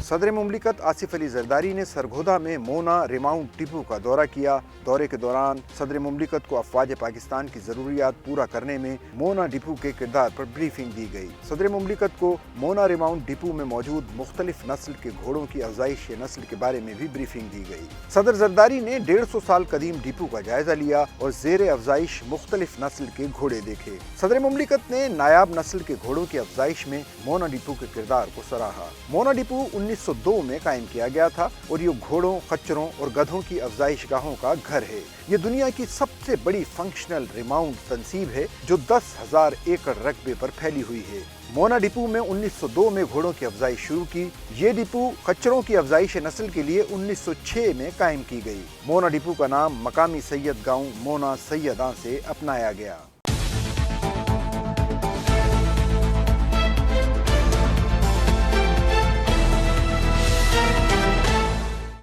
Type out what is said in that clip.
सदर मुमलिकत आसिफ अली जरदारी ने सरगोधा में मोना रिमाउंट डिपो का दौरा किया। दौरे के दौरान सदर मुमलिकत को अफवाज पाकिस्तान की जरूरियात पूरा करने में मोना डिपो के किरदार पर ब्रीफिंग दी गई। सदर मुमलिकत को मोना रिमाउंट डिपो में मौजूद मुख्तलिफ नस्ल के घोड़ों की अफजाइश नस्ल के बारे में भी ब्रीफिंग दी गई। सदर जरदारी ने 150 साल कदीम डिपो का जायजा लिया और जेर अफजाइश मुख्तलिफ नस्ल के घोड़े देखे। सदर मुमलिकत ने नायाब नस्ल के घोड़ों की अफजाइश में मोना डिपो के किरदार को सराहा। मोना डिपो 1902 में कायम किया गया था और ये घोड़ों, खच्चरों और गधों की अफजाइश गाहों का घर है। ये दुनिया की सबसे बड़ी फंक्शनल रिमाउंट तंसीब है जो 10,000 एकड़ रकबे पर फैली हुई है। मोना डिपो में 1902 में घोड़ों की अफजाइश शुरू की। ये डिपो खच्चरों की अफजाइश नस्ल के लिए 1906 में कायम की गई। मोना डिपो का नाम मकामी सैयद गांव मोना सैयदा से अपनाया गया।